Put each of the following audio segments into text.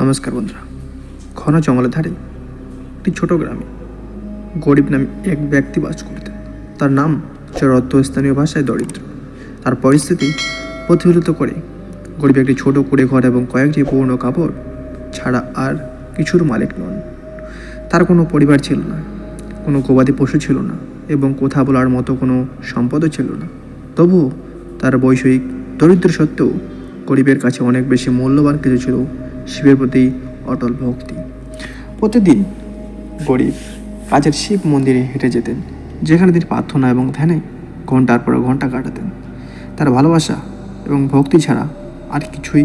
নমস্কার বন্ধুরা। ঘন জঙ্গলের ধারে একটি ছোট গ্রামে গরিব নামে এক ব্যক্তি বাস করতেন। তার নাম, যার অর্থ স্থানীয় ভাষায় দরিদ্র। তার পরিস্থিতি প্রতিফলিত করে গরিব একটি ছোট কুড়ে ঘর এবং কয়েকটি পুরনো কাপড় ছাড়া আর কিছুর মালিক নন। তার কোনো পরিবার ছিল না, কোনো গবাদি পশু ছিল না এবং কথা বলার মতো কোনো সম্পদও ছিল না। তবুও তার বৈষয়িক দরিদ্র সত্ত্বেও গরিবের কাছে অনেক বেশি মূল্যবান কিছু ছিল: শিবের প্রতি অটল ভক্তি। প্রতিদিন গরিব কাছের শিব মন্দিরে হেঁটে যেতেন, যেখানে তিনি প্রার্থনা এবং ধ্যানে ঘন্টার পর ঘন্টা কাটাতেন। তার ভালোবাসা এবং ভক্তি ছাড়া আর কিছুই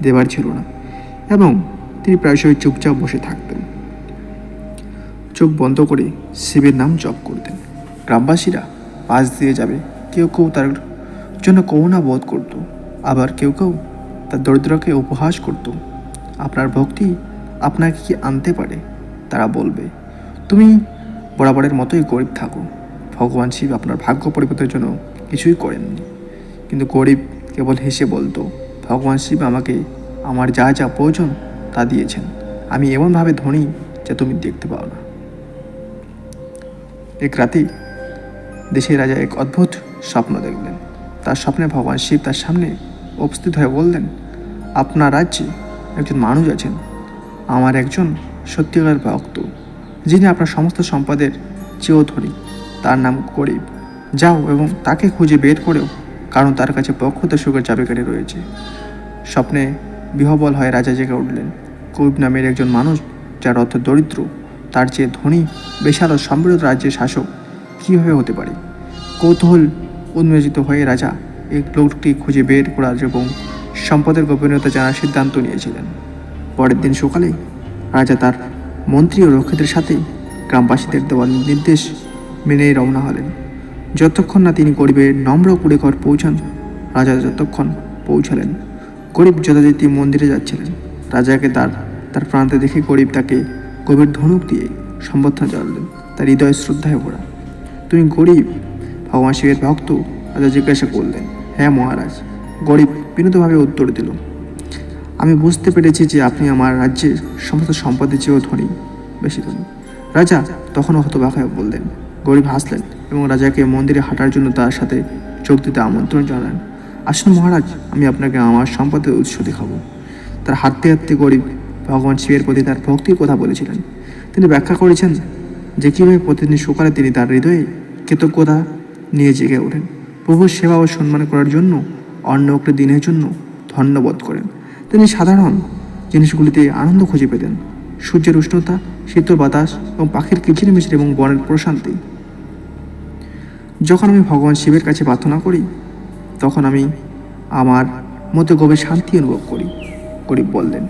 দেবার ছিল না, এবং তিনি প্রায়শই চুপচাপ বসে থাকতেন, চোখ বন্ধ করে শিবের নাম জপ করতেন। গ্রামবাসীরা পাশ দিয়ে যাবে, কেউ কেউ তার জন্য করুণা বোধ করত, আবার কেউ কেউ তার দরিদ্রকে উপহাস করত। আপনার ভক্তি আপনাকে কি আনতে পারে? তারা বলবে, তুমি বরাবরের মতোই গরিব থাকো, ভগবান শিব আপনার ভাগ্য পরিবর্তনের জন্য কিছুই করেননি। কিন্তু গরিব কেবল হেসে বলতো, ভগবান শিব আমাকে আমার যা যা প্রয়োজন তা দিয়েছেন, আমি এমনভাবে ধনী যা তুমি দেখতে পাও না। এক রাতে দেশের রাজা এক অদ্ভুত স্বপ্ন দেখলেন। তার স্বপ্নে ভগবান শিব তার সামনে উপস্থিত হয়ে বললেন, আপনার রাজ্যে একজন মানুষ আছেন, আমার একজন সত্যিকার ভক্ত, যিনি আপনার সমস্ত সম্পদের চেয়েও ধনী। তার নাম গরিব। যাও এবং তাকে খুঁজে বের করেও, কারণ তার কাছে প্রকৃত সুখের চাবিকাঠি রয়েছে। স্বপ্নে বিহ্বল হয়ে রাজা জেগে উঠলেন। গরিব নামের একজন মানুষ, যার অর্থ দরিদ্র, তার চেয়ে ধনী বিশাল ও সমৃদ্ধ রাজ্যের শাসক কীভাবে হতে পারে? কৌতূহল উন্মেজিত হয়ে রাজা এক লোকটি খুঁজে বের করার এবং সম্পদের গোপনীয়তা জানার সিদ্ধান্ত নিয়েছিলেন। পরের দিন সকালে রাজা তার মন্ত্রী ও রক্ষীদের সাথে গ্রামবাসীদের দেওয়া নির্দেশ মেনে রওনা হলেন। যতক্ষণ না তিনি গরিবের নম্র কুড়ে ঘর পৌঁছান, রাজা যতক্ষণ পৌঁছালেন। গরিব যথারীতি মন্দিরে যাচ্ছিলেন। রাজাকে তার প্রান্তে দেখে গরিব তাকে গভীর ধনুক দিয়ে সম্বর্ধনা জানালেন, তার হৃদয় শ্রদ্ধায় ভরা। তুমি গরিব ভগবান শিবের ভক্ত? রাজা জিজ্ঞাসা করলেন। হ্যাঁ মহারাজ, গরিব বিনীতভাবে উত্তর দিল। আমি বুঝতে পেরেছি যে আপনি আমার রাজ্যের সমস্ত সম্পদের চেয়েও ধনী, বেশি ধনী। রাজা তখনও হতবাক হয়ে বললেন। গরিব হাসলেন এবং রাজাকে মন্দিরে হাঁটার জন্য তার সাথে যোগ দিতে আমন্ত্রণ জানালেন। আসুন মহারাজ, আমি আপনাকে আমার সম্পদের উৎস দেখাবো। তার হাঁটতে হাঁটতে গরিব ভগবান শিবের প্রতি তার ভক্তির কথা বলেছিলেন। তিনি ব্যাখ্যা করেছেন যে কীভাবে প্রতিদিন সকালে তিনি তার হৃদয়ে কৃতজ্ঞতা নিয়ে জেগে ওঠেন, প্রভুর সেবা ও সম্মান করার জন্য, অন্য একটি দিনের জন্য ধন্যবাদ করেন। তিনি সাধারণ জিনিসগুলিতে আনন্দ খুঁজে পেতেন: সূর্যের উষ্ণতা, শীতল বাতাস এবং পাখির কিচিরমিচির এবং বনের প্রশান্তি। যখন আমি ভগবান শিবের কাছে প্রার্থনা করি, তখন আমি আমার মধ্যে গভীর শান্তি অনুভব করি। গরিব বললেন,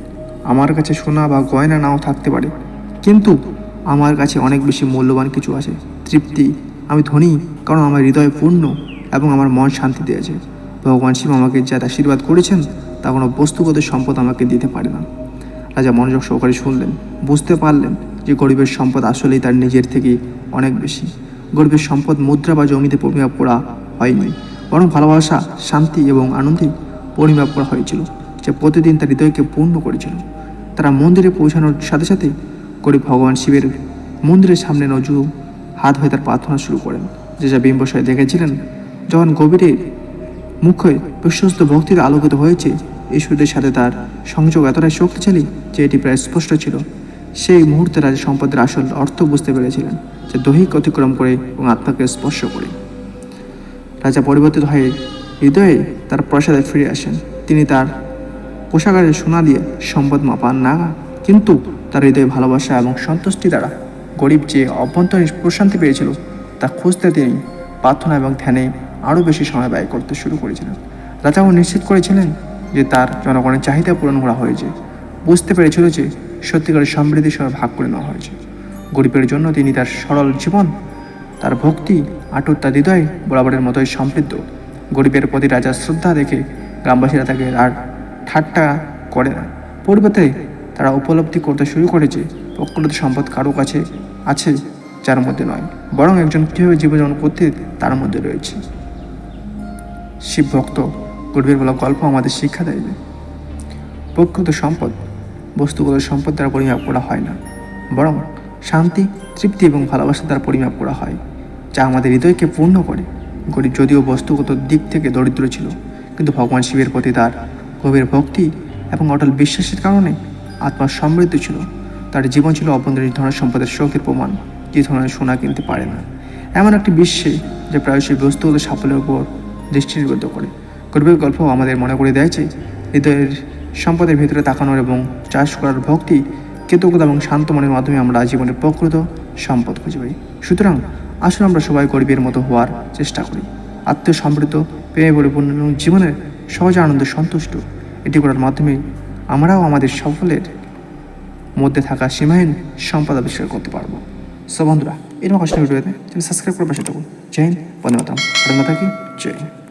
আমার কাছে সোনা বা গয়না নাও থাকতে পারে, কিন্তু আমার কাছে অনেক বেশি মূল্যবান কিছু আছে: তৃপ্তি। আমি ধনী কারণ আমার হৃদয় পূর্ণ এবং আমার মন শান্তি দিয়েছে। ভগবান শিব আমাকে যা আশীর্বাদ করেছেন তা কোনো বস্তুগত সম্পদ আমাকে দিতে পারে না। রাজা মনোযোগ সহকারে শুনলেন, বুঝতে পারলেন যে গরিবের সম্পদ আসলেই তার নিজের থেকে অনেক বেশি। গরিবের সম্পদ মুদ্রা বা জমিতে পরিমাপ করা হয়নি, বরং ভালোবাসা, শান্তি এবং আনন্দে পরিমাপ করা হয়েছিল, যা প্রতিদিন তার হৃদয়কে পূর্ণ করেছিল। তারা মন্দিরে পৌঁছানোর সাথে সাথে গরিব ভগবান শিবের মন্দিরের সামনে নজু হাত হয়ে তার প্রার্থনা শুরু করেন। যে যা বিম্বসায় দেখেছিলেন, যখন গভীরের মুখে বিশ্বস্ত ভক্তিতে আলোকিত হয়েছে, ঈশ্বরের সাথে তার সংযোগ এতটাই শক্তিশালী যে এটি প্রায় স্পষ্ট ছিল। সেই মুহূর্তে রাজা সম্পদের আসল অর্থ বুঝতে পেরেছিলেন, যে দৈহিক অতিক্রম করে এবং আত্মাকে স্পর্শ করে। রাজা পরিবর্তিত হয়ে হৃদয়ে তার প্রাসাদে ফিরে আসেন। তিনি তার কোষাগারে সোনা দিয়ে সম্পদ মাপান না, কিন্তু তার হৃদয়ে ভালোবাসা এবং সন্তুষ্টি দ্বারা গরিব যে অভ্যন্তরীণ প্রশান্তি পেয়েছিল তা খুঁজতে তিনি প্রার্থনা এবং ধ্যানে আরও বেশি সময় ব্যয় করতে শুরু করেছিলেন। রাজাও নিশ্চিত করেছিলেন যে তার জনগণের চাহিদা পূরণ করা হয়েছে। বুঝতে পেরেছিল যে সত্যিকারের সমৃদ্ধির সময় ভাগ করে নেওয়া হয়েছে। গরিবের জন্য তিনি তার সরল জীবন, তার ভক্তি, আটুর তার হৃদয় বরাবরের মতোই সমৃদ্ধ। গরিবের প্রতি রাজার শ্রদ্ধা দেখে গ্রামবাসীরা তাকে আর ঠাট্টা করে না। পরিবর্তে তারা উপলব্ধি করতে শুরু করেছে প্রকৃত সম্পদ কারো কাছে আছে যার মধ্যে নয়, বরং একজন কীভাবে জীবনযাপন করতে তার মধ্যে রয়েছে। শিব ভক্ত গরিবের বলা গল্প আমাদের শিক্ষা দেয় যে প্রকৃত সম্পদ বস্তুগত সম্পদ দ্বারা পরিমাপ করা হয় না, বরং শান্তি, তৃপ্তি এবং ভালোবাসা দ্বারা পরিমাপ করা হয়, যা আমাদের হৃদয়কে পূর্ণ করে। গরিব যদিও বস্তুগত দিক থেকে দরিদ্র ছিল, কিন্তু ভগবান শিবের প্রতি তার গভীর ভক্তি এবং অটল বিশ্বাসের কারণে আত্মা সমৃদ্ধ ছিল। তার জীবন ছিল অভ্যন্তরীণ ধন সম্পদের শক্তির প্রমাণ, যে ধরনের সোনা কিনতে পারে না। এমন একটি বিশ্বে যে প্রায়শই বস্তুগত সাফল্যের উপর দৃষ্টি নিবদ্ধ করে। গরিবের গল্প আমাদের মনে করে দেয় যে হৃদয়ের সম্পদের ভিতরে তাকানোর এবং চাষ করার ভক্তি, কৃতজ্ঞতা এবং শান্ত মনের মাধ্যমে আমরা জীবনের প্রকৃত সম্পদ খুঁজে পাই। সুতরাং আসুন আমরা সবাই গরিবের মতো হওয়ার চেষ্টা করি, আত্মীয় সমৃদ্ধ, প্রেমে পরিপূর্ণ এবং জীবনের সহজ আনন্দ সন্তুষ্ট। এটি করার মাধ্যমে আমরাও আমাদের সফলের মধ্যে থাকা সীমাহীন সম্পদ আবিষ্কার করতে পারবো। সো বন্ধুরা, এরকম কষ্ট ভিডিওতে চ্যানেল সাবস্ক্রাইব করে পাশে থাকুন। জয় হিন্দ, বন্দে মাতরম। ভালো থাকি, জয় হিন্দ।